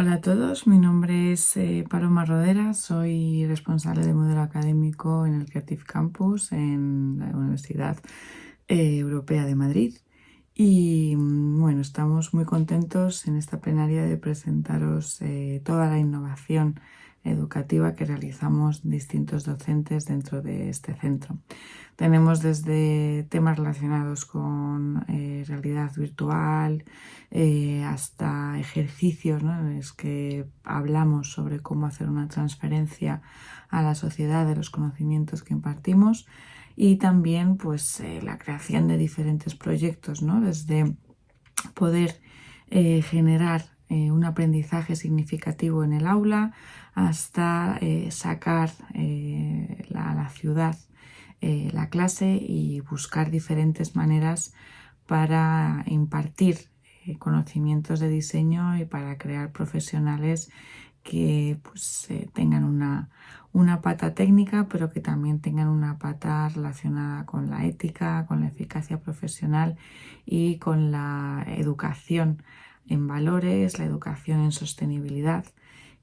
Hola a todos, mi nombre es Paloma Rodera, soy responsable de modelo académico en el Creative Campus en la Universidad Europea de Madrid y bueno, estamos muy contentos en esta plenaria de presentaros toda la innovación educativa que realizamos distintos docentes dentro de este centro. Tenemos desde temas relacionados con realidad virtual hasta ejercicios, ¿no?, en los que hablamos sobre cómo hacer una transferencia a la sociedad de los conocimientos que impartimos y también pues la creación de diferentes proyectos, ¿no?, desde poder generar un aprendizaje significativo en el aula hasta sacar a la ciudad la clase y buscar diferentes maneras para impartir conocimientos de diseño y para crear profesionales que pues, tengan una pata técnica, pero que también tengan una pata relacionada con la ética, con la eficacia profesional y con la educación en valores, la educación en sostenibilidad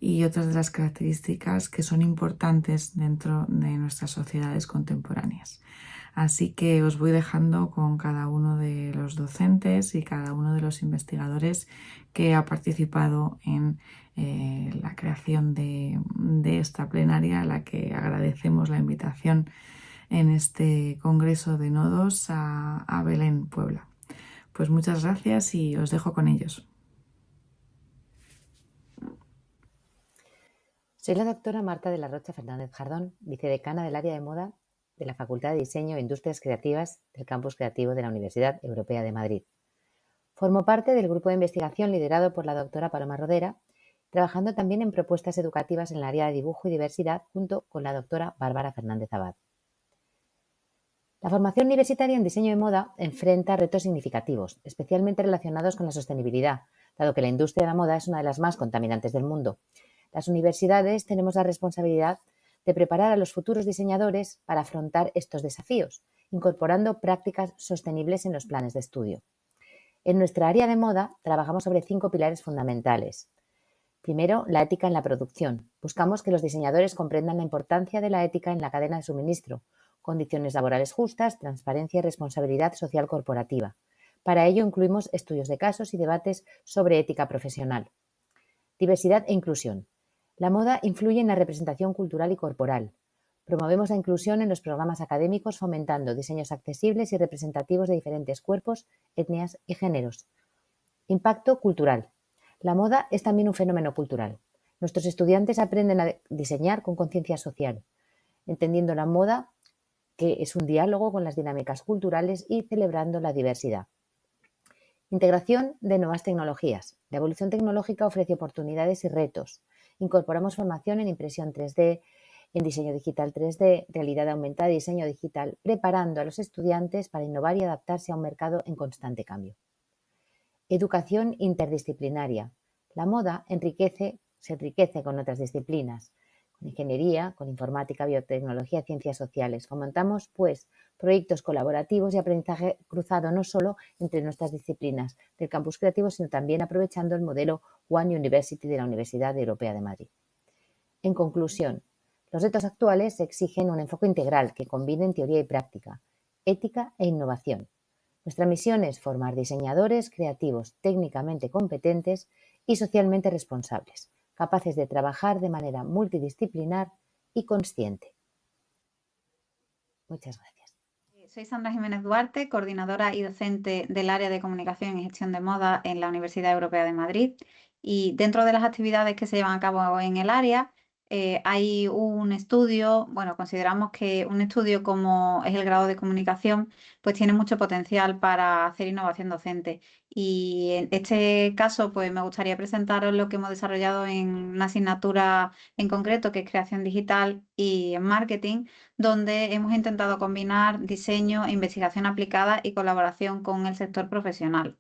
y otras de las características que son importantes dentro de nuestras sociedades contemporáneas. Así que os voy dejando con cada uno de los docentes y cada uno de los investigadores que ha participado en la creación de esta plenaria, a la que agradecemos la invitación en este Congreso de Nodos a Belén, Puebla. Pues muchas gracias y os dejo con ellos. Soy la doctora Marta de la Rocha Fernández Jardón, vicedecana del área de moda de la Facultad de Diseño e Industrias Creativas del Campus Creativo de la Universidad Europea de Madrid. Formo parte del grupo de investigación liderado por la doctora Paloma Rodera, trabajando también en propuestas educativas en el área de dibujo y diversidad junto con la doctora Bárbara Fernández Abad. La formación universitaria en diseño de moda enfrenta retos significativos, especialmente relacionados con la sostenibilidad, dado que la industria de la moda es una de las más contaminantes del mundo. Las universidades tenemos la responsabilidad de preparar a los futuros diseñadores para afrontar estos desafíos, incorporando prácticas sostenibles en los planes de estudio. En nuestra área de moda trabajamos sobre 5 pilares fundamentales. Primero, la ética en la producción. Buscamos que los diseñadores comprendan la importancia de la ética en la cadena de suministro, condiciones laborales justas, transparencia y responsabilidad social corporativa. Para ello incluimos estudios de casos y debates sobre ética profesional. Diversidad e inclusión. La moda influye en la representación cultural y corporal. Promovemos la inclusión en los programas académicos fomentando diseños accesibles y representativos de diferentes cuerpos, etnias y géneros. Impacto cultural. La moda es también un fenómeno cultural. Nuestros estudiantes aprenden a diseñar con conciencia social, entendiendo la moda que es un diálogo con las dinámicas culturales y celebrando la diversidad. Integración de nuevas tecnologías. La evolución tecnológica ofrece oportunidades y retos. Incorporamos formación en impresión 3D, en diseño digital 3D, realidad aumentada y diseño digital, preparando a los estudiantes para innovar y adaptarse a un mercado en constante cambio. Educación interdisciplinaria. La moda se enriquece con otras disciplinas, con ingeniería, con informática, biotecnología, ciencias sociales. Fomentamos, pues, proyectos colaborativos y aprendizaje cruzado no solo entre nuestras disciplinas del campus creativo, sino también aprovechando el modelo One University de la Universidad Europea de Madrid. En conclusión, los retos actuales exigen un enfoque integral que combine teoría y práctica, ética e innovación. Nuestra misión es formar diseñadores creativos técnicamente competentes y socialmente responsables, capaces de trabajar de manera multidisciplinar y consciente. Muchas gracias. Soy Sandra Jiménez Duarte, coordinadora y docente del área de comunicación y gestión de moda en la Universidad Europea de Madrid. Y dentro de las actividades que se llevan a cabo en el área, hay un estudio, bueno, consideramos que un estudio como es el grado de comunicación, pues tiene mucho potencial para hacer innovación docente. Y en este caso, pues me gustaría presentaros lo que hemos desarrollado en una asignatura en concreto, que es creación digital y marketing, donde hemos intentado combinar diseño, investigación aplicada y colaboración con el sector profesional.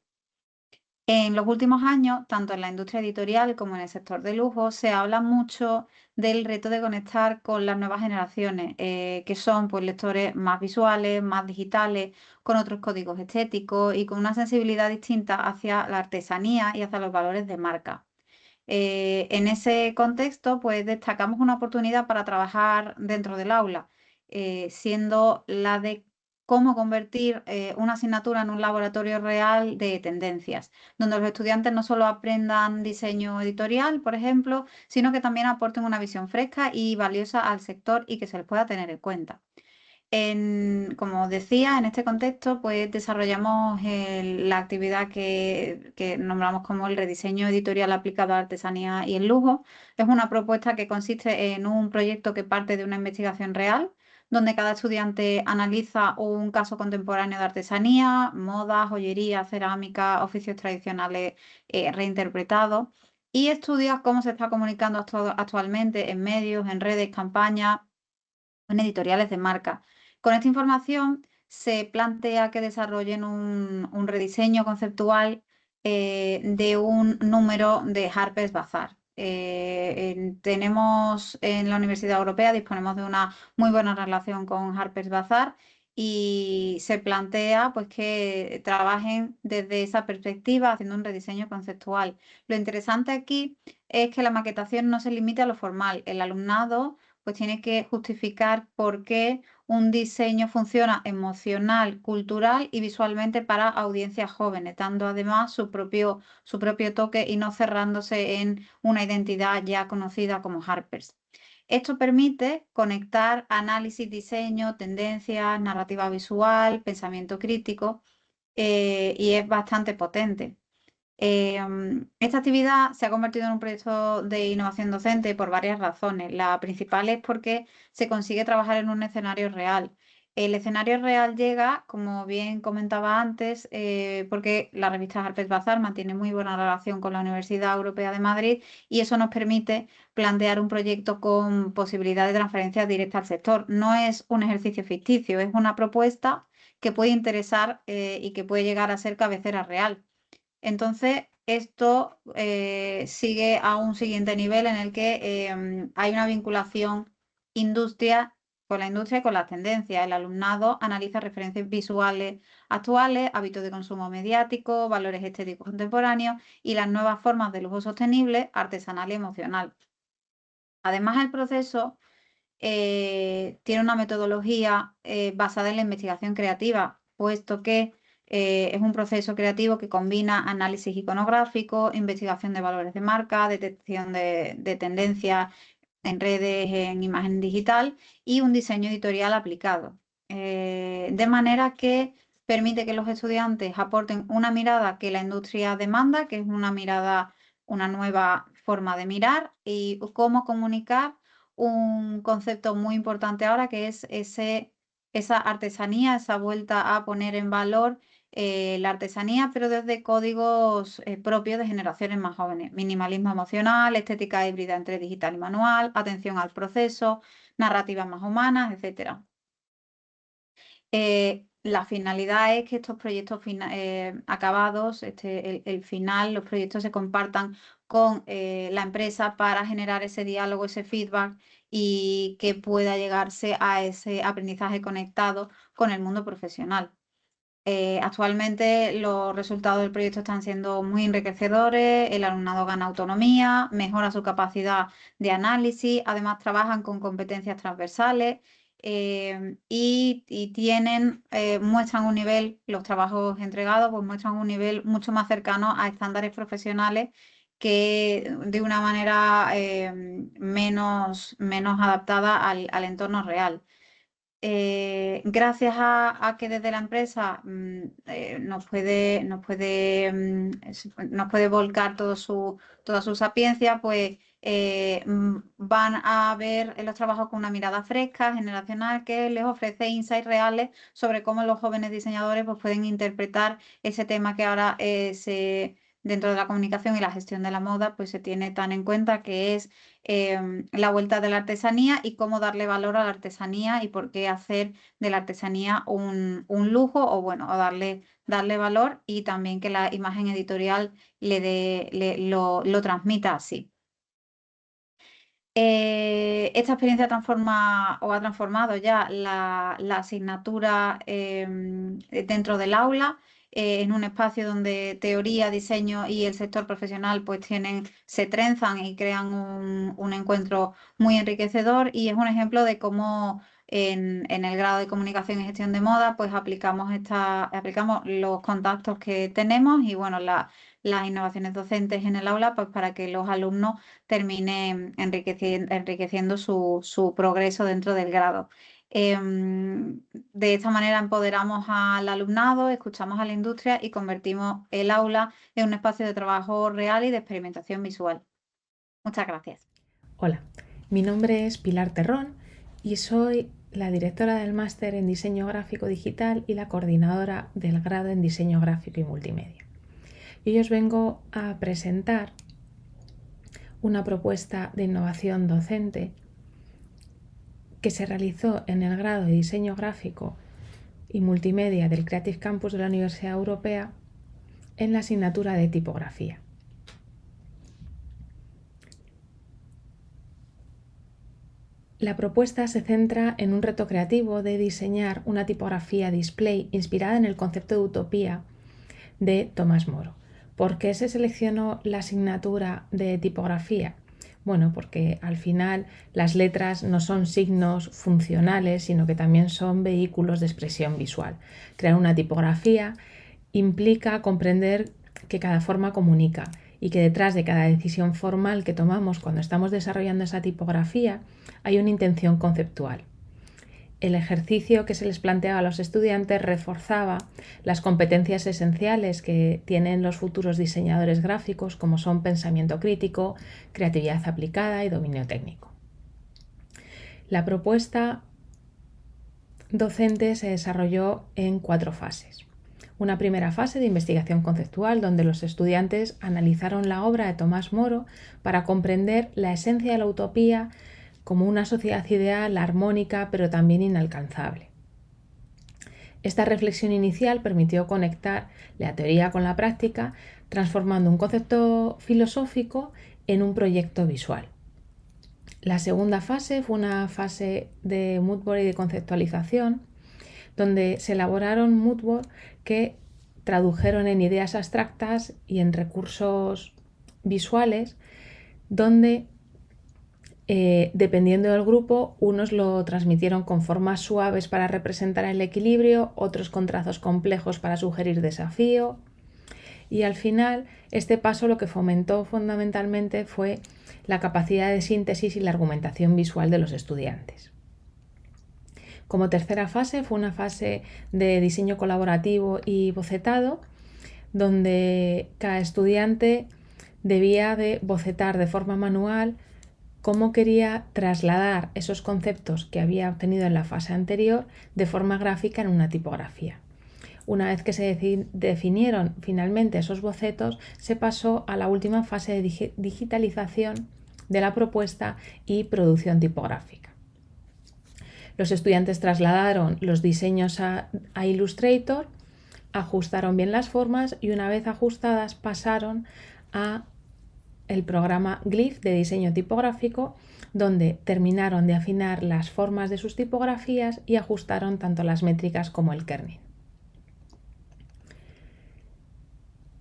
En los últimos años, tanto en la industria editorial como en el sector de lujo, se habla mucho del reto de conectar con las nuevas generaciones, que son pues, lectores más visuales, más digitales, con otros códigos estéticos y con una sensibilidad distinta hacia la artesanía y hacia los valores de marca. En ese contexto, pues destacamos una oportunidad para trabajar dentro del aula, siendo la de cómo convertir una asignatura en un laboratorio real de tendencias, donde los estudiantes no solo aprendan diseño editorial, por ejemplo, sino que también aporten una visión fresca y valiosa al sector y que se les pueda tener en cuenta. Como decía, en este contexto, pues desarrollamos la actividad que nombramos como el rediseño editorial aplicado a la artesanía y el lujo. Es una propuesta que consiste en un proyecto que parte de una investigación real, donde cada estudiante analiza un caso contemporáneo de artesanía, moda, joyería, cerámica, oficios tradicionales reinterpretados, y estudia cómo se está comunicando actualmente en medios, en redes, campañas, en editoriales de marca. Con esta información se plantea que desarrollen un rediseño conceptual de un número de Harper's Bazaar. Tenemos en la Universidad Europea, disponemos de una muy buena relación con Harper's Bazaar y se plantea pues, que trabajen desde esa perspectiva haciendo un rediseño conceptual. Lo interesante aquí es que la maquetación no se limite a lo formal. El alumnado pues tiene que justificar por qué un diseño funciona emocional, cultural y visualmente para audiencias jóvenes, dando además su propio toque y no cerrándose en una identidad ya conocida como Harper's. Esto permite conectar análisis, diseño, tendencias, narrativa visual, pensamiento crítico, y es bastante potente. Esta actividad se ha convertido en un proyecto de innovación docente por varias razones. La principal es porque se consigue trabajar en un escenario real. El escenario real llega, como bien comentaba antes, porque la revista Harper's Bazaar mantiene muy buena relación con la Universidad Europea de Madrid y eso nos permite plantear un proyecto con posibilidad de transferencia directa al sector. No es un ejercicio ficticio, es una propuesta que puede interesar, y que puede llegar a ser cabecera real. Entonces, esto sigue a un siguiente nivel en el que hay una vinculación industria con la industria y con las tendencias. El alumnado analiza referencias visuales actuales, hábitos de consumo mediático, valores estéticos contemporáneos y las nuevas formas de lujo sostenible, artesanal y emocional. Además, el proceso tiene una metodología basada en la investigación creativa, puesto que es un proceso creativo que combina análisis iconográfico, investigación de valores de marca, detección de tendencias en redes, en imagen digital y un diseño editorial aplicado. De manera que permite que los estudiantes aporten una mirada que la industria demanda, que es una mirada, una nueva forma de mirar y cómo comunicar un concepto muy importante ahora que es esa artesanía, esa vuelta a poner en valor la artesanía, pero desde códigos propios de generaciones más jóvenes. Minimalismo emocional, estética híbrida entre digital y manual, atención al proceso, narrativas más humanas, etc. La finalidad es que estos proyectos acabados, el final, los proyectos se compartan con la empresa para generar ese diálogo, ese feedback y que pueda llegarse a ese aprendizaje conectado con el mundo profesional. Actualmente los resultados del proyecto están siendo muy enriquecedores, el alumnado gana autonomía, mejora su capacidad de análisis, además trabajan con competencias transversales, y muestran un nivel, los trabajos entregados, pues muestran un nivel mucho más cercano a estándares profesionales que de una manera menos adaptada al entorno real. Gracias a que desde la empresa nos puede volcar toda su sapiencia, pues van a ver en los trabajos con una mirada fresca, generacional, que les ofrece insights reales sobre cómo los jóvenes diseñadores pues, pueden interpretar ese tema que ahora dentro de la comunicación y la gestión de la moda, pues se tiene tan en cuenta, que es la vuelta de la artesanía y cómo darle valor a la artesanía y por qué hacer de la artesanía un lujo o bueno, o darle valor y también que la imagen editorial lo transmita así. Esta experiencia ha transformado ya la asignatura dentro del aula. en un espacio donde teoría, diseño y el sector profesional pues se trenzan y crean un encuentro muy enriquecedor, y es un ejemplo de cómo en el grado de comunicación y gestión de moda pues aplicamos los contactos que tenemos y bueno, las innovaciones docentes en el aula pues para que los alumnos terminen enriqueciendo su progreso dentro del grado. De esta manera empoderamos al alumnado, escuchamos a la industria y convertimos el aula en un espacio de trabajo real y de experimentación visual. Muchas gracias. Hola, mi nombre es Pilar Terrón y soy la directora del máster en diseño gráfico digital y la coordinadora del grado en diseño gráfico y multimedia. Y hoy os vengo a presentar una propuesta de innovación docente que se realizó en el grado de diseño gráfico y multimedia del Creative Campus de la Universidad Europea en la asignatura de tipografía. La propuesta se centra en un reto creativo de diseñar una tipografía display inspirada en el concepto de utopía de Tomás Moro. ¿Por qué se seleccionó la asignatura de tipografía? Bueno, porque al final las letras no son signos funcionales, sino que también son vehículos de expresión visual. Crear una tipografía implica comprender que cada forma comunica y que detrás de cada decisión formal que tomamos cuando estamos desarrollando esa tipografía hay una intención conceptual. El ejercicio que se les planteaba a los estudiantes reforzaba las competencias esenciales que tienen los futuros diseñadores gráficos, como son pensamiento crítico, creatividad aplicada y dominio técnico. La propuesta docente se desarrolló en 4 fases. Una primera fase de investigación conceptual donde los estudiantes analizaron la obra de Tomás Moro para comprender la esencia de la utopía como una sociedad ideal, armónica, pero también inalcanzable. Esta reflexión inicial permitió conectar la teoría con la práctica, transformando un concepto filosófico en un proyecto visual. La segunda fase fue una fase de moodboard y de conceptualización, donde se elaboraron moodboard que tradujeron en ideas abstractas y en recursos visuales, donde dependiendo del grupo, unos lo transmitieron con formas suaves para representar el equilibrio, otros con trazos complejos para sugerir desafío. Y al final, este paso lo que fomentó fundamentalmente fue la capacidad de síntesis y la argumentación visual de los estudiantes. Como tercera fase fue una fase de diseño colaborativo y bocetado, donde cada estudiante debía de bocetar de forma manual cómo quería trasladar esos conceptos que había obtenido en la fase anterior de forma gráfica en una tipografía. Una vez que se definieron finalmente esos bocetos, se pasó a la última fase de digitalización de la propuesta y producción tipográfica. Los estudiantes trasladaron los diseños a Illustrator, ajustaron bien las formas y una vez ajustadas pasaron a el programa Glyph de diseño tipográfico, donde terminaron de afinar las formas de sus tipografías y ajustaron tanto las métricas como el kerning.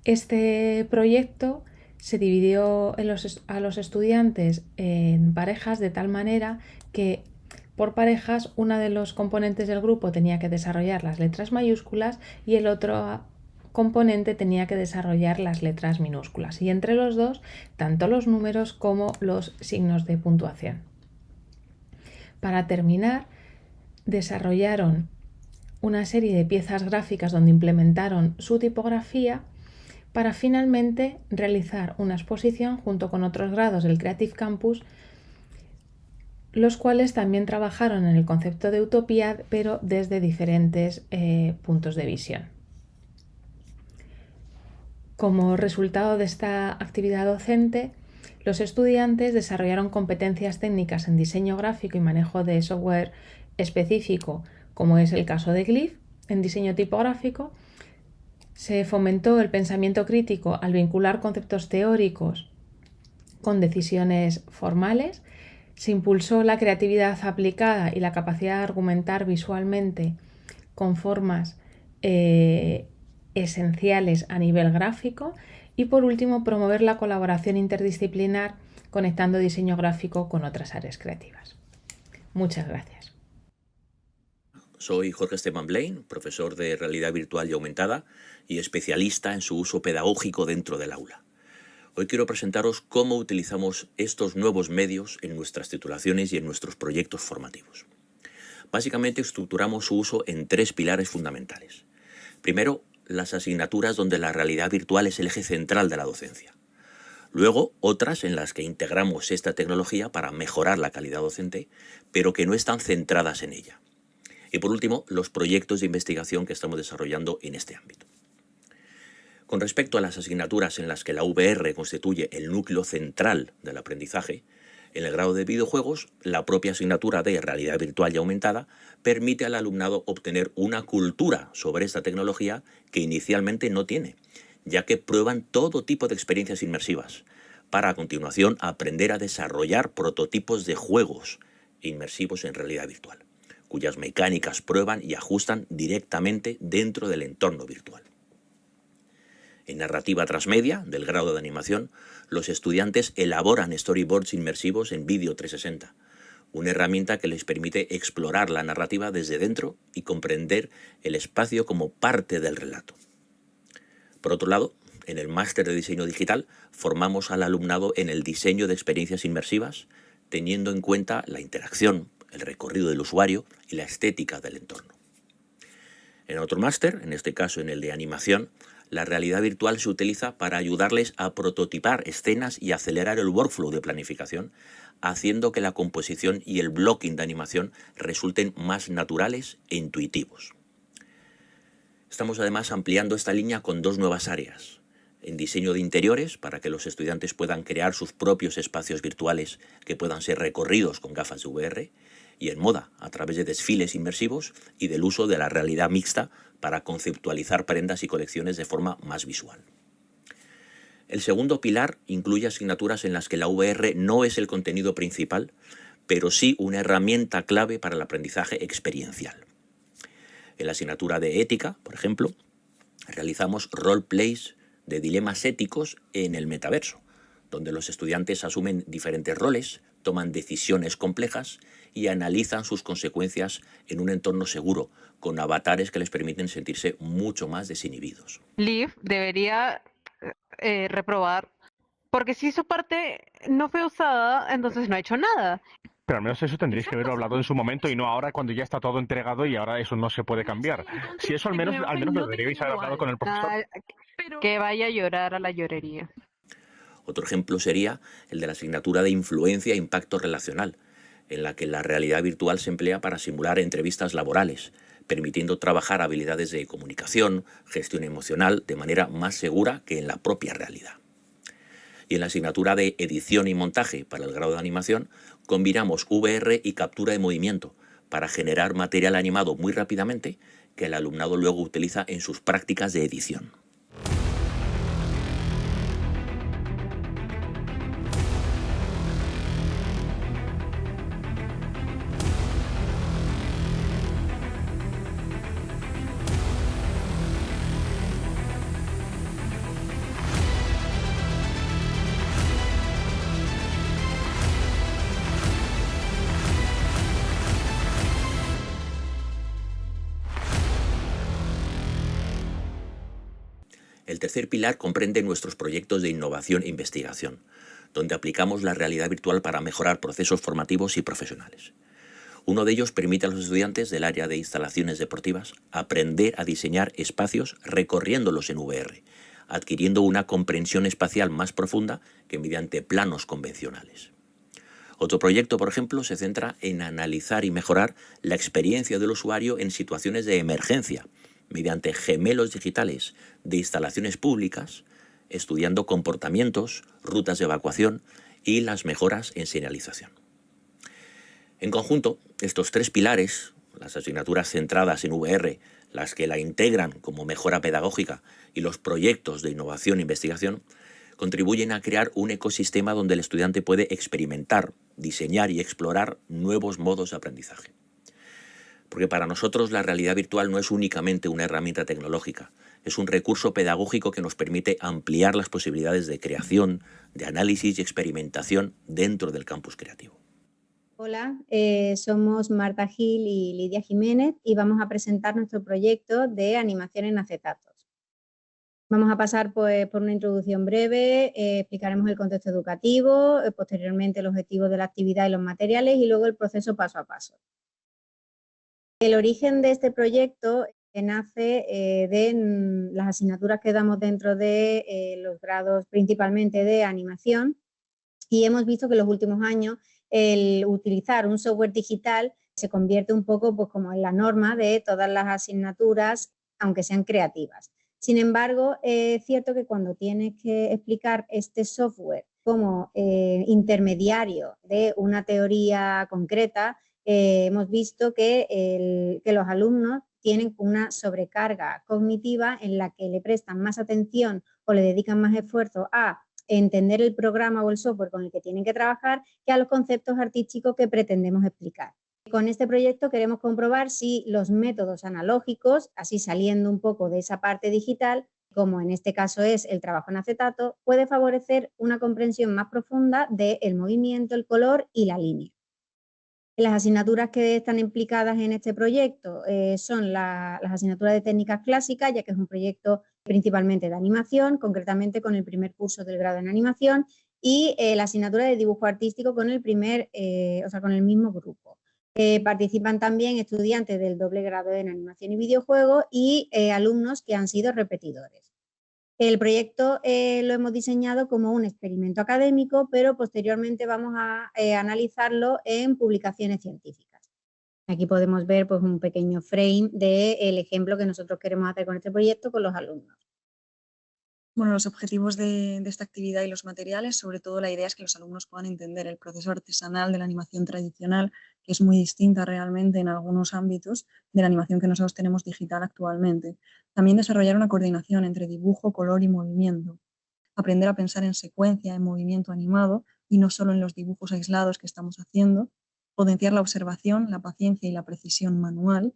Este proyecto se dividió a los estudiantes en parejas de tal manera que por parejas una de los componentes del grupo tenía que desarrollar las letras mayúsculas y el otro componente tenía que desarrollar las letras minúsculas y entre los dos tanto los números como los signos de puntuación. Para terminar, desarrollaron una serie de piezas gráficas donde implementaron su tipografía para finalmente realizar una exposición junto con otros grados del Creative Campus, los cuales también trabajaron en el concepto de utopía, pero desde diferentes puntos de visión. Como resultado de esta actividad docente, los estudiantes desarrollaron competencias técnicas en diseño gráfico y manejo de software específico, como es el caso de Glyph, en diseño tipográfico. Se fomentó el pensamiento crítico al vincular conceptos teóricos con decisiones formales. Se impulsó la creatividad aplicada y la capacidad de argumentar visualmente con formas esenciales a nivel gráfico y por último promover la colaboración interdisciplinar conectando diseño gráfico con otras áreas creativas. Muchas gracias. Soy Jorge Esteban Blaine, profesor de realidad virtual y aumentada y especialista en su uso pedagógico dentro del aula. Hoy quiero presentaros cómo utilizamos estos nuevos medios en nuestras titulaciones y en nuestros proyectos formativos. Básicamente estructuramos su uso en 3 pilares fundamentales. Primero, las asignaturas donde la realidad virtual es el eje central de la docencia. Luego, otras en las que integramos esta tecnología para mejorar la calidad docente, pero que no están centradas en ella. Y por último, los proyectos de investigación que estamos desarrollando en este ámbito. Con respecto a las asignaturas en las que la VR constituye el núcleo central del aprendizaje, en el grado de videojuegos, la propia asignatura de realidad virtual y aumentada permite al alumnado obtener una cultura sobre esta tecnología que inicialmente no tiene, ya que prueban todo tipo de experiencias inmersivas, para a continuación aprender a desarrollar prototipos de juegos inmersivos en realidad virtual, cuyas mecánicas prueban y ajustan directamente dentro del entorno virtual. En narrativa transmedia, del grado de animación, los estudiantes elaboran storyboards inmersivos en Vídeo 360, una herramienta que les permite explorar la narrativa desde dentro y comprender el espacio como parte del relato. Por otro lado, en el máster de diseño digital formamos al alumnado en el diseño de experiencias inmersivas, teniendo en cuenta la interacción, el recorrido del usuario y la estética del entorno. En otro máster, en este caso en el de animación, la realidad virtual se utiliza para ayudarles a prototipar escenas y acelerar el workflow de planificación, haciendo que la composición y el blocking de animación resulten más naturales e intuitivos. Estamos además ampliando esta línea con 2 nuevas áreas. En diseño de interiores, para que los estudiantes puedan crear sus propios espacios virtuales que puedan ser recorridos con gafas de VR, y en moda, a través de desfiles inmersivos y del uso de la realidad mixta para conceptualizar prendas y colecciones de forma más visual. El segundo pilar incluye asignaturas en las que la VR no es el contenido principal, pero sí una herramienta clave para el aprendizaje experiencial. En la asignatura de ética, por ejemplo, realizamos roleplays de dilemas éticos en el metaverso, donde los estudiantes asumen diferentes roles, toman decisiones complejas y analizan sus consecuencias en un entorno seguro, con avatares que les permiten sentirse mucho más desinhibidos. Liv debería reprobar, porque si su parte no fue usada, entonces no ha hecho nada. Pero al menos eso tendréis que haberlo hablado en su momento y no ahora cuando ya está todo entregado y ahora eso no se puede cambiar. Si eso al menos lo deberíais haber hablado con el profesor. Que vaya a llorar a la llorería. Otro ejemplo sería el de la asignatura de influencia e impacto relacional, en la que la realidad virtual se emplea para simular entrevistas laborales, permitiendo trabajar habilidades de comunicación, gestión emocional, de manera más segura que en la propia realidad. Y en la asignatura de edición y montaje para el grado de animación, combinamos VR y captura de movimiento para generar material animado muy rápidamente que el alumnado luego utiliza en sus prácticas de edición. El tercer pilar comprende nuestros proyectos de innovación e investigación, donde aplicamos la realidad virtual para mejorar procesos formativos y profesionales. Uno de ellos permite a los estudiantes del área de instalaciones deportivas aprender a diseñar espacios recorriéndolos en VR, adquiriendo una comprensión espacial más profunda que mediante planos convencionales. Otro proyecto, por ejemplo, se centra en analizar y mejorar la experiencia del usuario en situaciones de emergencia, mediante gemelos digitales de instalaciones públicas, estudiando comportamientos, rutas de evacuación y las mejoras en señalización. En conjunto, estos 3 pilares, las asignaturas centradas en VR, las que la integran como mejora pedagógica y los proyectos de innovación e investigación, contribuyen a crear un ecosistema donde el estudiante puede experimentar, diseñar y explorar nuevos modos de aprendizaje. Porque para nosotros la realidad virtual no es únicamente una herramienta tecnológica, Es un recurso pedagógico que nos permite ampliar las posibilidades de creación, de análisis y experimentación dentro del campus creativo. Hola, somos Marta Gil y Lidia Jiménez y vamos a presentar nuestro proyecto de animación en acetatos. Vamos a pasar pues, por una introducción breve, explicaremos el contexto educativo, posteriormente el objetivo de la actividad y los materiales y luego el proceso paso a paso. El origen de este proyecto nace de las asignaturas que damos dentro de los grados principalmente de animación y hemos visto que en los últimos años el utilizar un software digital se convierte un poco pues, como en la norma de todas las asignaturas, aunque sean creativas. Sin embargo, es cierto que cuando tienes que explicar este software como intermediario de una teoría concreta, hemos visto que los alumnos tienen una sobrecarga cognitiva en la que le prestan más atención o le dedican más esfuerzo a entender el programa o el software con el que tienen que trabajar que a los conceptos artísticos que pretendemos explicar. Con este proyecto queremos comprobar si los métodos analógicos, así saliendo un poco de esa parte digital, como en este caso es el trabajo en acetato, puede favorecer una comprensión más profunda del movimiento, el color y la línea. Las asignaturas que están implicadas en este proyecto son las asignaturas de técnicas clásicas, ya que es un proyecto principalmente de animación, concretamente con el primer curso del grado en animación, y la asignatura de dibujo artístico con el con el mismo grupo. Participan también estudiantes del doble grado en animación y videojuegos y alumnos que han sido repetidores. El proyecto lo hemos diseñado como un experimento académico, pero posteriormente vamos a analizarlo en publicaciones científicas. Aquí podemos ver pues, un pequeño frame del ejemplo que nosotros queremos hacer con este proyecto con los alumnos. Bueno, los objetivos de esta actividad y los materiales, sobre todo la idea es que los alumnos puedan entender el proceso artesanal de la animación tradicional, que es muy distinta realmente en algunos ámbitos de la animación que nosotros tenemos digital actualmente. También desarrollar una coordinación entre dibujo, color y movimiento. Aprender a pensar en secuencia, en movimiento animado y no solo en los dibujos aislados que estamos haciendo. Potenciar la observación, la paciencia y la precisión manual.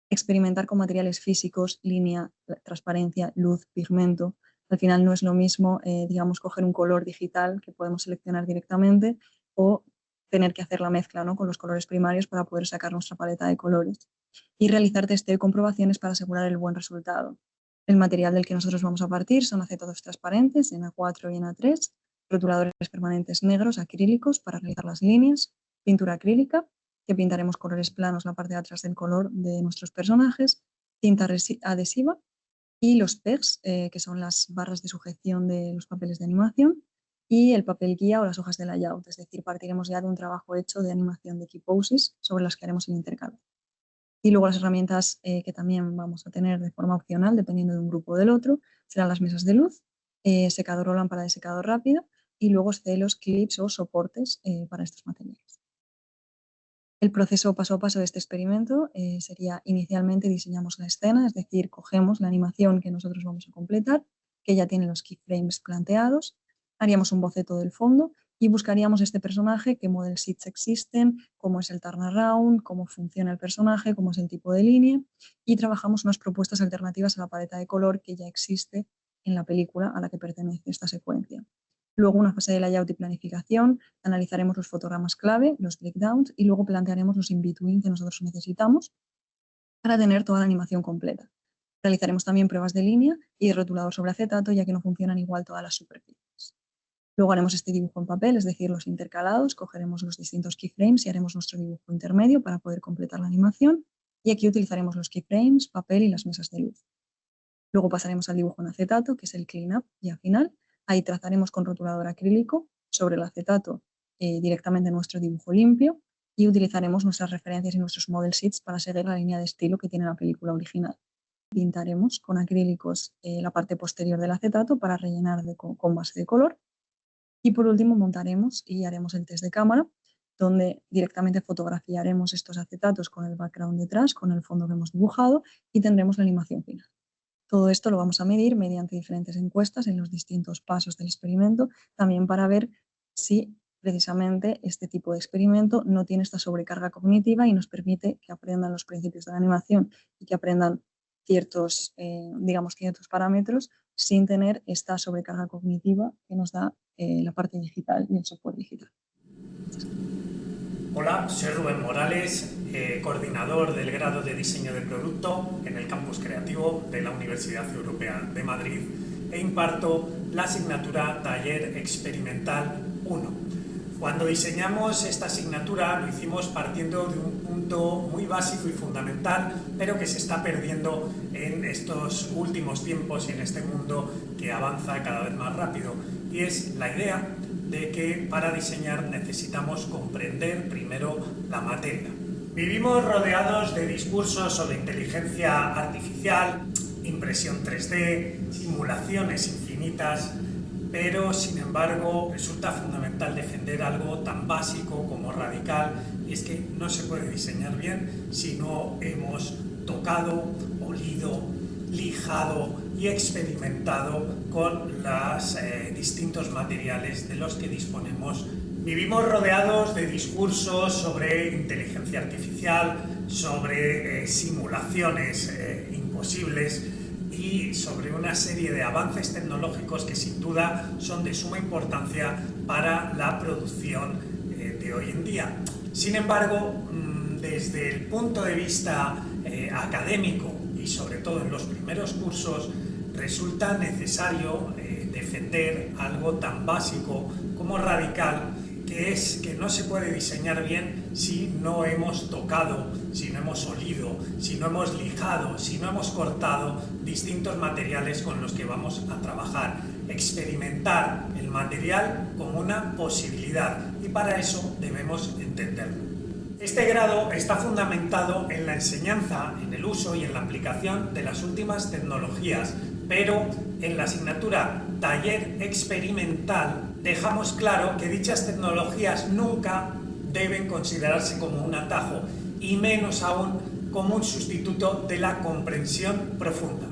Experimentar con materiales físicos, línea, transparencia, luz, pigmento. Al final no es lo mismo, digamos, coger un color digital que podemos seleccionar directamente o tener que hacer la mezcla, ¿no?, con los colores primarios para poder sacar nuestra paleta de colores. Y realizar testeo y comprobaciones para asegurar el buen resultado. El material del que nosotros vamos a partir son acetatos transparentes en A4 y en A3, rotuladores permanentes negros, acrílicos para realizar las líneas, pintura acrílica, que pintaremos colores planos la parte de atrás del color de nuestros personajes, cinta adhesiva, y los pegs, que son las barras de sujeción de los papeles de animación, y el papel guía o las hojas de layout, es decir, partiremos ya de un trabajo hecho de animación de key poses sobre las que haremos el intercalado. Y luego las herramientas que también vamos a tener de forma opcional, dependiendo de un grupo o del otro, serán las mesas de luz, secador o lámpara de secado rápida, y luego celos, clips o soportes para estos materiales. El proceso paso a paso de este experimento sería inicialmente diseñamos la escena, es decir, cogemos la animación que nosotros vamos a completar, que ya tiene los keyframes planteados, haríamos un boceto del fondo y buscaríamos este personaje, qué model sheets existen, cómo es el turnaround, cómo funciona el personaje, cómo es el tipo de línea y trabajamos unas propuestas alternativas a la paleta de color que ya existe en la película a la que pertenece esta secuencia. Luego una fase de layout y planificación, analizaremos los fotogramas clave, los breakdowns y luego plantearemos los in-between que nosotros necesitamos para tener toda la animación completa. Realizaremos también pruebas de línea y de rotulador sobre acetato, ya que no funcionan igual todas las superficies. Luego haremos este dibujo en papel, es decir, los intercalados, cogeremos los distintos keyframes y haremos nuestro dibujo intermedio para poder completar la animación. Y aquí utilizaremos los keyframes, papel y las mesas de luz. Luego pasaremos al dibujo en acetato, que es el clean-up, y al final ahí trazaremos con rotulador acrílico sobre el acetato directamente nuestro dibujo limpio y utilizaremos nuestras referencias y nuestros model sheets para seguir la línea de estilo que tiene la película original. Pintaremos con acrílicos la parte posterior del acetato para rellenar con base de color. Y por último montaremos y haremos el test de cámara, donde directamente fotografiaremos estos acetatos con el background detrás, con el fondo que hemos dibujado y tendremos la animación final. Todo esto lo vamos a medir mediante diferentes encuestas en los distintos pasos del experimento, también para ver si precisamente este tipo de experimento no tiene esta sobrecarga cognitiva y nos permite que aprendan los principios de la animación y que aprendan ciertos parámetros sin tener esta sobrecarga cognitiva que nos da la parte digital y el software digital. Hola, soy Rubén Morales, coordinador del grado de diseño de producto en el campus creativo de la Universidad Europea de Madrid e imparto la asignatura Taller Experimental 1. Cuando diseñamos esta asignatura lo hicimos partiendo de un punto muy básico y fundamental, pero que se está perdiendo en estos últimos tiempos y en este mundo que avanza cada vez más rápido, y es la idea de que para diseñar necesitamos comprender primero la materia. Vivimos rodeados de discursos sobre inteligencia artificial, impresión 3D, simulaciones infinitas, pero sin embargo resulta fundamental defender algo tan básico como radical, y es que no se puede diseñar bien si no hemos tocado, olido, lijado y experimentado con los distintos materiales de los que disponemos. Vivimos rodeados de discursos sobre inteligencia artificial, sobre simulaciones imposibles y sobre una serie de avances tecnológicos que sin duda son de suma importancia para la producción de hoy en día. Sin embargo, desde el punto de vista académico y sobre todo en los primeros cursos, resulta necesario defender algo tan básico como radical, que es que no se puede diseñar bien si no hemos tocado, si no hemos olido, si no hemos lijado, si no hemos cortado distintos materiales con los que vamos a trabajar. Experimentar el material como una posibilidad, y para eso debemos entenderlo. Este grado está fundamentado en la enseñanza, en el uso y en la aplicación de las últimas tecnologías, pero en la asignatura Taller Experimental dejamos claro que dichas tecnologías nunca deben considerarse como un atajo, y menos aún como un sustituto de la comprensión profunda.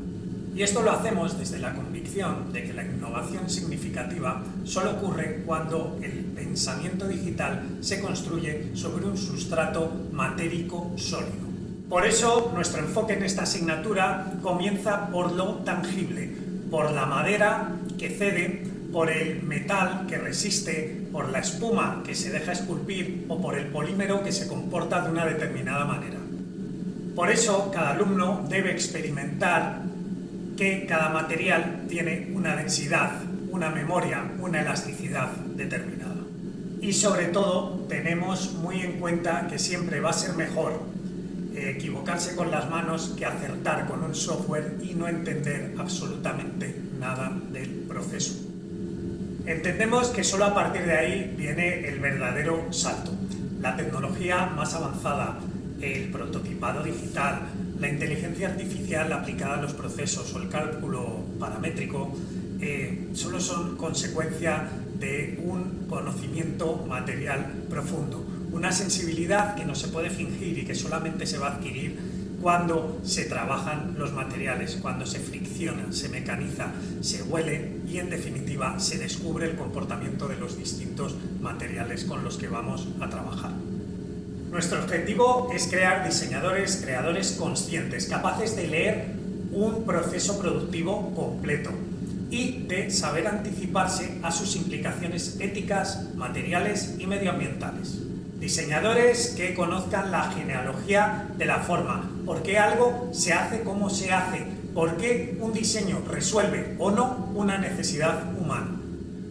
Y esto lo hacemos desde la convicción de que la innovación significativa solo ocurre cuando el pensamiento digital se construye sobre un sustrato matérico sólido. Por eso, nuestro enfoque en esta asignatura comienza por lo tangible, por la madera que cede, por el metal que resiste, por la espuma que se deja esculpir o por el polímero que se comporta de una determinada manera. Por eso, cada alumno debe experimentar que cada material tiene una densidad, una memoria, una elasticidad determinada. Y sobre todo, tenemos muy en cuenta que siempre va a ser mejor equivocarse con las manos que acertar con un software y no entender absolutamente nada del proceso. Entendemos que solo a partir de ahí viene el verdadero salto. La tecnología más avanzada, el prototipado digital, la inteligencia artificial aplicada a los procesos o el cálculo paramétrico solo son consecuencia de un conocimiento material profundo, una sensibilidad que no se puede fingir y que solamente se va a adquirir cuando se trabajan los materiales, cuando se fricciona, se mecaniza, se huele y en definitiva se descubre el comportamiento de los distintos materiales con los que vamos a trabajar. Nuestro objetivo es crear diseñadores, creadores conscientes, capaces de leer un proceso productivo completo y de saber anticiparse a sus implicaciones éticas, materiales y medioambientales. Diseñadores que conozcan la genealogía de la forma, por qué algo se hace como se hace, por qué un diseño resuelve o no una necesidad humana.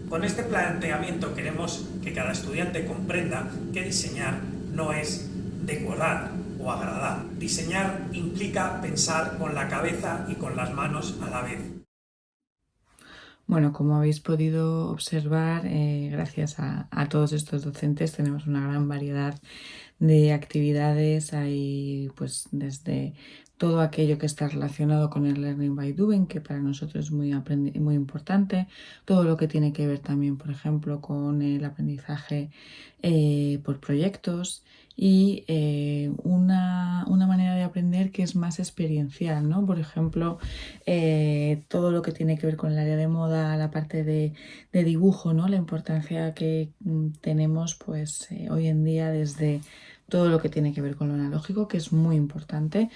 Con este planteamiento queremos que cada estudiante comprenda que diseñar no es decorar o agradar. Diseñar implica pensar con la cabeza y con las manos a la vez. Bueno, como habéis podido observar, gracias a todos estos docentes tenemos una gran variedad de actividades. Hay pues desde todo aquello que está relacionado con el Learning by Doing, que para nosotros es muy importante, todo lo que tiene que ver también, por ejemplo, con el aprendizaje por proyectos y una manera de aprender que es más experiencial, ¿no? Por ejemplo, todo lo que tiene que ver con el área de moda, la parte de dibujo, ¿no? La importancia que tenemos pues hoy en día desde todo lo que tiene que ver con lo analógico, que es muy importante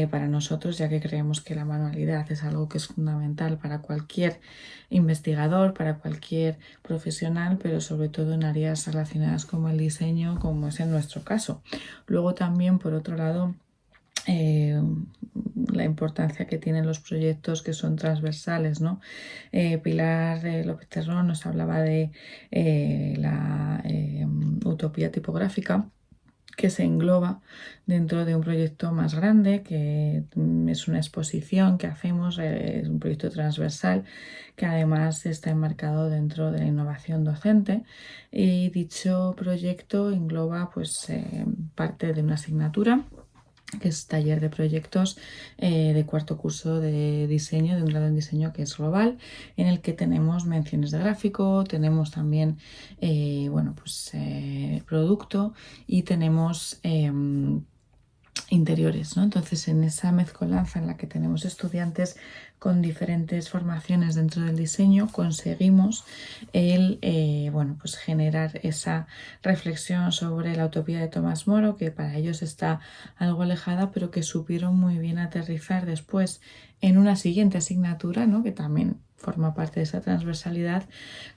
para nosotros, ya que creemos que la manualidad es algo que es fundamental para cualquier investigador, para cualquier profesional, pero sobre todo en áreas relacionadas con el diseño, como es en nuestro caso. Luego también, por otro lado, la importancia que tienen los proyectos que son transversales, ¿no? Pilar López Terrón nos hablaba de la utopía tipográfica, que se engloba dentro de un proyecto más grande, que es una exposición que hacemos, es un proyecto transversal que además está enmarcado dentro de la innovación docente, y dicho proyecto engloba pues parte de una asignatura que es taller de proyectos de cuarto curso de diseño, de un grado en diseño que es global, en el que tenemos menciones de gráfico, tenemos también producto y tenemos interiores, ¿no? Entonces, en esa mezcolanza en la que tenemos estudiantes con diferentes formaciones dentro del diseño, conseguimos generar esa reflexión sobre la utopía de Tomás Moro, que para ellos está algo alejada, pero que supieron muy bien aterrizar después en una siguiente asignatura, ¿no? Que también forma parte de esa transversalidad,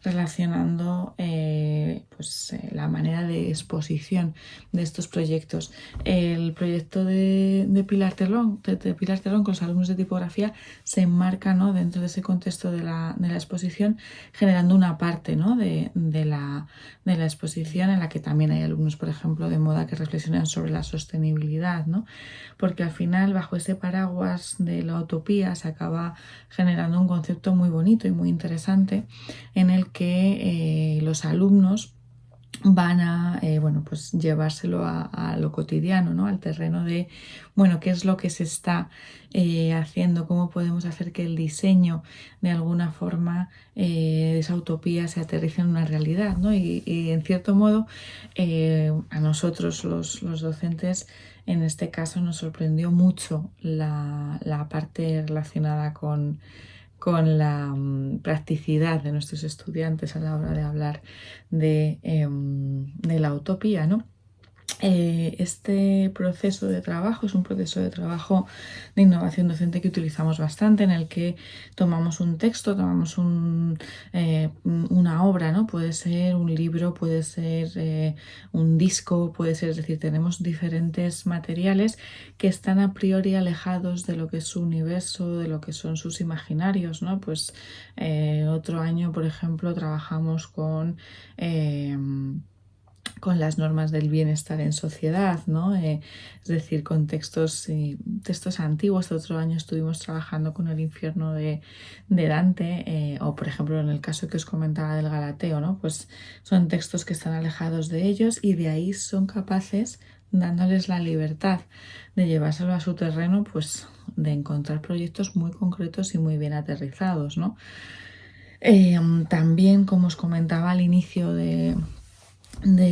relacionando la manera de exposición de estos proyectos. El proyecto de Pilar Terrón con los alumnos de tipografía se enmarca, ¿no?, dentro de ese contexto de la exposición, generando una parte, ¿no?, de la exposición en la que también hay alumnos, por ejemplo, de moda que reflexionan sobre la sostenibilidad, ¿no? Porque al final, bajo ese paraguas de la utopía, se acaba generando un concepto muy bonito y muy interesante, en el que los alumnos van a llevárselo a lo cotidiano, ¿no? Al terreno de, qué es lo que se está haciendo, cómo podemos hacer que el diseño de alguna forma esa utopía se aterrice en una realidad, ¿no? Y en cierto modo a nosotros los docentes en este caso nos sorprendió mucho la parte relacionada con la practicidad de nuestros estudiantes a la hora de hablar de la utopía, ¿no? Este proceso de trabajo es un proceso de trabajo de innovación docente que utilizamos bastante, en el que tomamos un texto, tomamos una obra, ¿no? Puede ser un libro, puede ser un disco, puede ser, es decir, tenemos diferentes materiales que están a priori alejados de lo que es su universo, de lo que son sus imaginarios, ¿no? Pues otro año, por ejemplo, trabajamos con las normas del bienestar en sociedad, ¿no? Es decir, con textos antiguos. Otro año estuvimos trabajando con el infierno de Dante, o por ejemplo en el caso que os comentaba del Galateo, ¿no? Pues son textos que están alejados de ellos y de ahí son capaces, dándoles la libertad de llevárselo a su terreno, pues de encontrar proyectos muy concretos y muy bien aterrizados, ¿no? También, como os comentaba al inicio de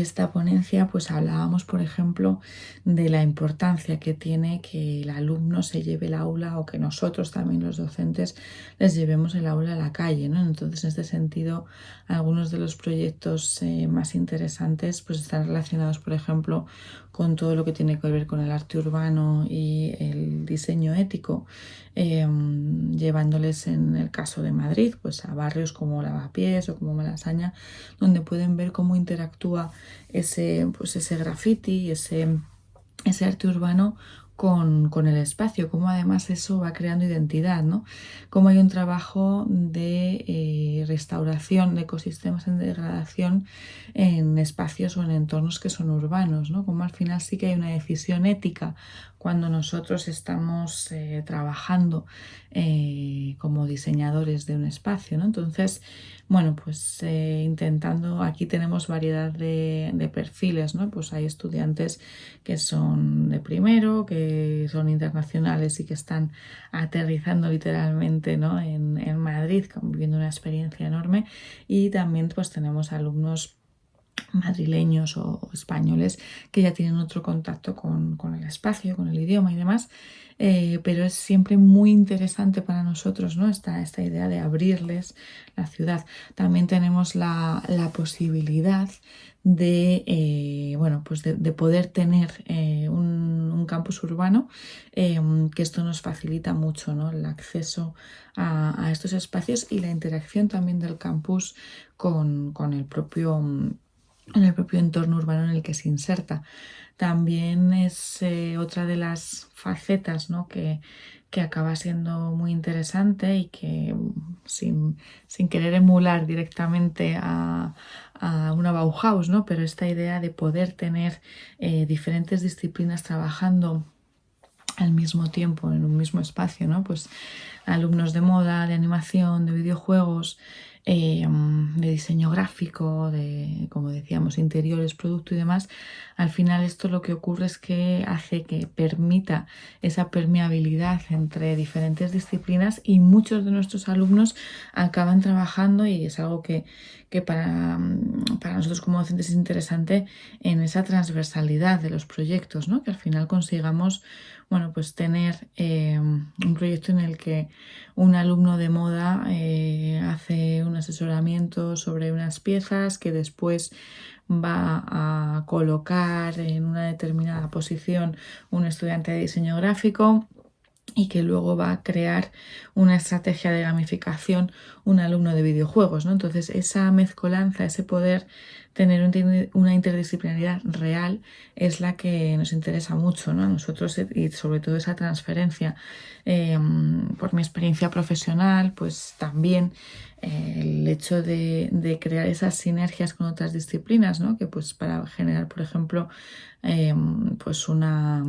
esta ponencia, pues hablábamos, por ejemplo, de la importancia que tiene que el alumno se lleve el aula, o que nosotros también los docentes les llevemos el aula a la calle, ¿no? Entonces, en este sentido, algunos de los proyectos más interesantes pues están relacionados, por ejemplo, con todo lo que tiene que ver con el arte urbano y el diseño ético, llevándoles, en el caso de Madrid, pues a barrios como Lavapiés o como Malasaña, donde pueden ver cómo interactúa ese graffiti, ese arte urbano con el espacio, cómo además eso va creando identidad, ¿no? Cómo hay un trabajo de restauración de ecosistemas en degradación en espacios o en entornos que son urbanos, ¿no? Como al final sí que hay una decisión ética cuando nosotros estamos trabajando como diseñadores de un espacio, ¿no? Entonces, pues intentando, aquí tenemos variedad de perfiles, ¿no? Pues hay estudiantes que son de primero, que son internacionales y que están aterrizando literalmente, ¿no?, en Madrid, viviendo una experiencia enorme, y también pues tenemos alumnos madrileños o españoles que ya tienen otro contacto con el espacio, con el idioma y demás, pero es siempre muy interesante para nosotros, ¿no? esta idea de abrirles la ciudad. También tenemos la posibilidad de, bueno, pues de poder tener un campus urbano, que esto nos facilita mucho, ¿no? El acceso a estos espacios y la interacción también del campus con el propio entorno urbano en el que se inserta. También es otra de las facetas, ¿no? que acaba siendo muy interesante y que sin querer emular directamente a una Bauhaus, ¿no? Pero esta idea de poder tener diferentes disciplinas trabajando al mismo tiempo en un mismo espacio, ¿no? Pues alumnos de moda, de animación, de videojuegos, de diseño gráfico, de, como decíamos, interiores, producto y demás. Al final esto lo que ocurre es que hace que permita esa permeabilidad entre diferentes disciplinas y muchos de nuestros alumnos acaban trabajando, y es algo que para nosotros como docentes es interesante, en esa transversalidad de los proyectos, ¿no? Que al final consigamos, bueno, pues tener un proyecto en el que un alumno de moda hace un asesoramiento sobre unas piezas que después va a colocar en una determinada posición un estudiante de diseño gráfico, y que luego va a crear una estrategia de gamificación un alumno de videojuegos, ¿no? Entonces esa mezcolanza, ese poder tener una interdisciplinaridad real es la que nos interesa mucho, ¿no? A nosotros, y sobre todo esa transferencia. Por mi experiencia profesional, pues también el hecho de crear esas sinergias con otras disciplinas, ¿no? Que pues para generar, por ejemplo, pues una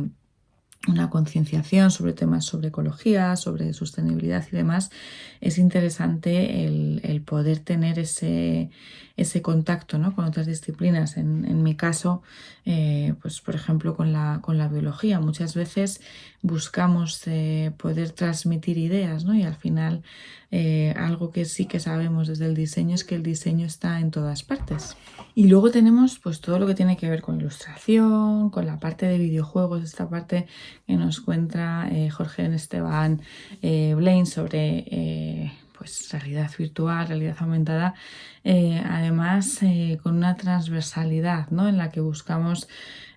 concienciación sobre temas sobre ecología, sobre sostenibilidad y demás, es interesante el poder tener ese contacto, ¿no? Con otras disciplinas. En mi caso, pues por ejemplo con la biología, muchas veces buscamos poder transmitir ideas, ¿no? Y al final algo que sí que sabemos desde el diseño es que el diseño está en todas partes. Y luego tenemos pues todo lo que tiene que ver con ilustración, con la parte de videojuegos, esta parte que nos cuenta Jorge Esteban Blaine sobre pues realidad virtual, realidad aumentada, además con una transversalidad, ¿no? En la que buscamos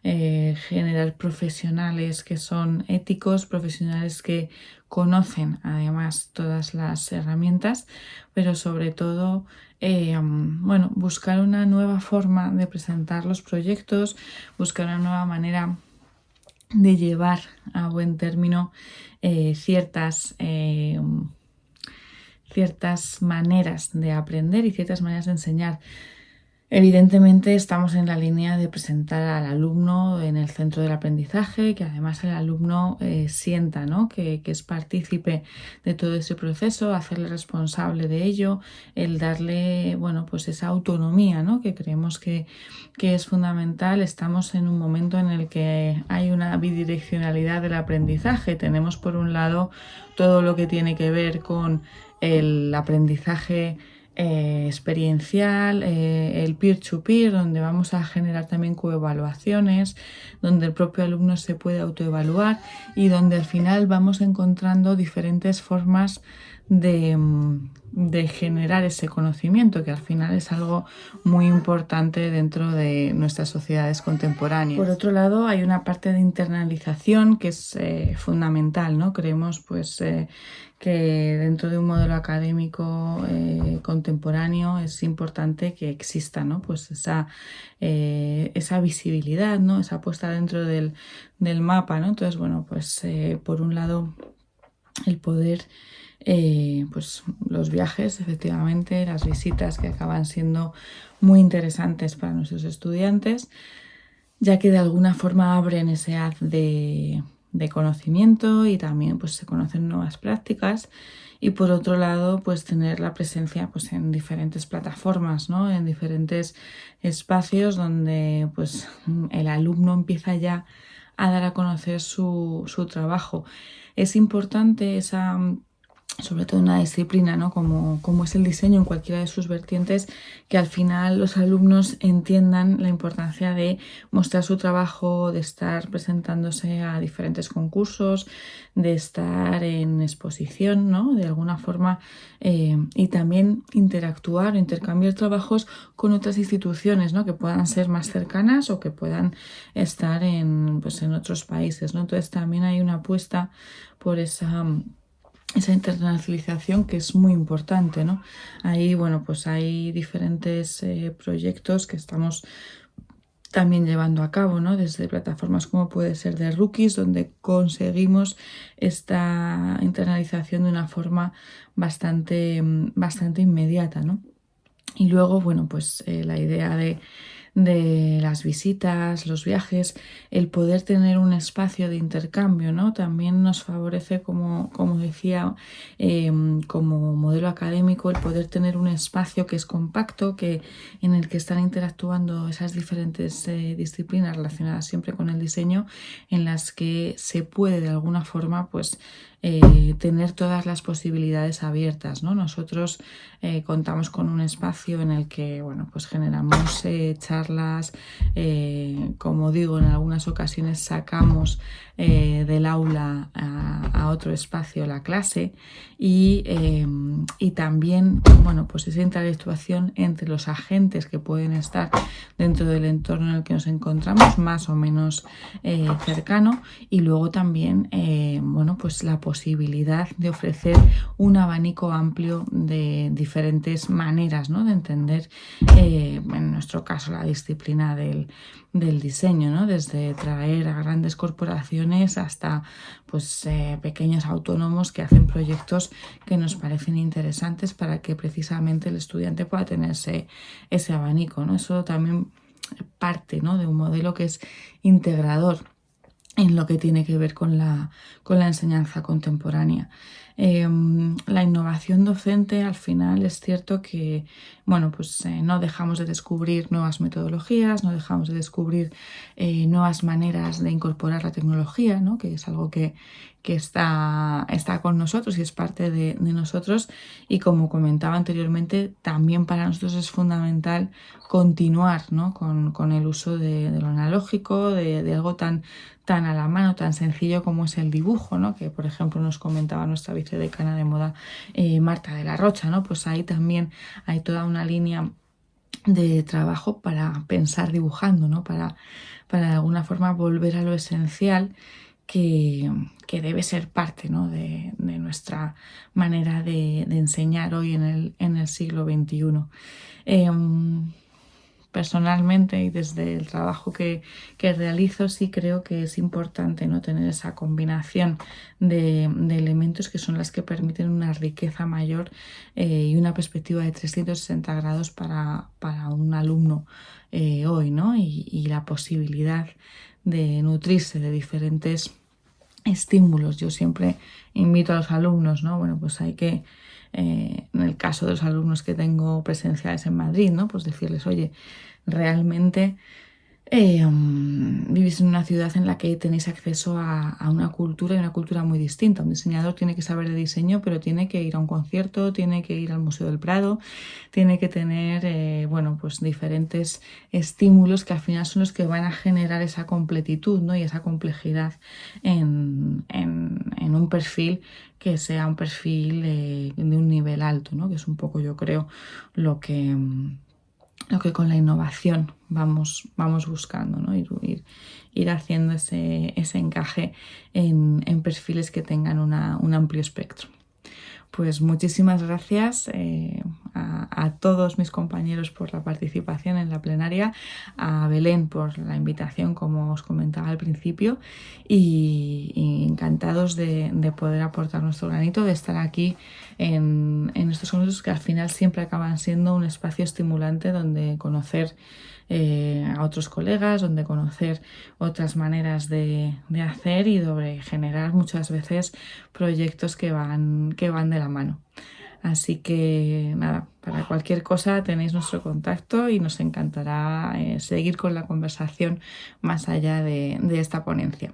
generar profesionales que son éticos, profesionales que conocen además todas las herramientas, pero sobre todo bueno, buscar una nueva forma de presentar los proyectos, buscar una nueva manera de llevar a buen término ciertas maneras de aprender y ciertas maneras de enseñar. Evidentemente estamos en la línea de presentar al alumno en el centro del aprendizaje, que además el alumno sienta, ¿no? que es partícipe de todo ese proceso, hacerle responsable de ello, el darle, bueno, pues esa autonomía, ¿no? Que creemos que es fundamental. Estamos en un momento en el que hay una bidireccionalidad del aprendizaje. Tenemos por un lado todo lo que tiene que ver con el aprendizaje experiencial, el peer-to-peer, donde vamos a generar también coevaluaciones, donde el propio alumno se puede autoevaluar y donde al final vamos encontrando diferentes formas de generar ese conocimiento, que al final es algo muy importante dentro de nuestras sociedades contemporáneas. Por otro lado, hay una parte de internalización que es fundamental, ¿no? Creemos pues que dentro de un modelo académico contemporáneo es importante que exista, ¿no? Pues esa visibilidad, ¿no? Esa puesta dentro del mapa, ¿no? Entonces, bueno, pues por un lado el poder pues los viajes, efectivamente, las visitas, que acaban siendo muy interesantes para nuestros estudiantes, ya que de alguna forma abren ese haz de conocimiento y también pues se conocen nuevas prácticas. Y por otro lado, pues tener la presencia pues en diferentes plataformas, ¿no? En diferentes espacios donde pues el alumno empieza ya a dar a conocer su trabajo. Es importante sobre todo en una disciplina, ¿no? Como es el diseño en cualquiera de sus vertientes, que al final los alumnos entiendan la importancia de mostrar su trabajo, de estar presentándose a diferentes concursos, de estar en exposición, ¿no? De alguna forma, y también interactuar o intercambiar trabajos con otras instituciones, ¿no? Que puedan ser más cercanas o que puedan estar en otros países, ¿no? Entonces también hay una apuesta por esa internacionalización que es muy importante, ¿no? Ahí, bueno, pues hay diferentes proyectos que estamos también llevando a cabo, ¿no? Desde plataformas como puede ser de Rookies, donde conseguimos esta internalización de una forma bastante inmediata, ¿no? Y luego, bueno, pues la idea de las visitas, los viajes, el poder tener un espacio de intercambio, ¿no? También nos favorece, como decía, como modelo académico, el poder tener un espacio que es compacto, en el que están interactuando esas diferentes disciplinas relacionadas siempre con el diseño, en las que se puede de alguna forma, pues, tener todas las posibilidades abiertas, ¿no? Nosotros contamos con un espacio en el que, bueno, pues generamos charlas, como digo, en algunas ocasiones sacamos del aula a otro espacio la clase y también, bueno, pues esa interactuación entre los agentes que pueden estar dentro del entorno en el que nos encontramos, más o menos cercano, y luego también, bueno, pues la posibilidad de ofrecer un abanico amplio de diferentes maneras, ¿no? De entender, en nuestro caso, la disciplina del diseño, ¿no? Desde traer a grandes corporaciones hasta, pues, pequeños autónomos que hacen proyectos que nos parecen interesantes para que precisamente el estudiante pueda tener ese abanico, ¿no? Eso también parte, ¿no? De un modelo que es integrador en lo que tiene que ver con la enseñanza contemporánea. La innovación docente, al final, es cierto que, bueno, pues no dejamos de descubrir nuevas metodologías, no dejamos de descubrir nuevas maneras de incorporar la tecnología, ¿no? Que es algo que está con nosotros y es parte de nosotros, y como comentaba anteriormente, también para nosotros es fundamental continuar, ¿no? con el uso de lo analógico, de algo tan a la mano, tan sencillo como es el dibujo, ¿no? Que, por ejemplo, nos comentaba nuestra vicedecana de moda, Marta de la Rocha, ¿no? Pues ahí también hay toda una línea de trabajo para pensar dibujando, ¿no? Para de alguna forma volver a lo esencial que debe ser parte, ¿no? de nuestra manera de enseñar hoy en el siglo XXI. Personalmente, y desde el trabajo que realizo, sí creo que es importante, ¿no? Tener esa combinación de elementos que son las que permiten una riqueza mayor y una perspectiva de 360 grados para un alumno hoy, ¿no? Y la posibilidad de nutrirse de diferentes estímulos. Yo siempre invito a los alumnos, ¿no? Bueno, pues hay que, en el caso de los alumnos que tengo presenciales en Madrid, ¿no? Pues decirles, oye, realmente vivís en una ciudad en la que tenéis acceso a una cultura, y una cultura muy distinta. Un diseñador tiene que saber de diseño, pero tiene que ir a un concierto, tiene que ir al Museo del Prado, tiene que tener, bueno, pues diferentes estímulos que al final son los que van a generar esa completitud, ¿no? Y esa complejidad en un perfil que sea un perfil de un nivel alto, ¿no? Que es un poco, yo creo, lo que con la innovación vamos buscando, ¿no? Ir haciendo ese encaje en perfiles que tengan un amplio espectro. Pues muchísimas gracias a todos mis compañeros por la participación en la plenaria, a Belén por la invitación, como os comentaba al principio, y encantados de poder aportar nuestro granito, de estar aquí en estos congresos que al final siempre acaban siendo un espacio estimulante donde conocer a otros colegas, donde conocer otras maneras de hacer y donde generar muchas veces proyectos que van de la mano. Así que nada, para cualquier cosa tenéis nuestro contacto y nos encantará seguir con la conversación más allá de esta ponencia.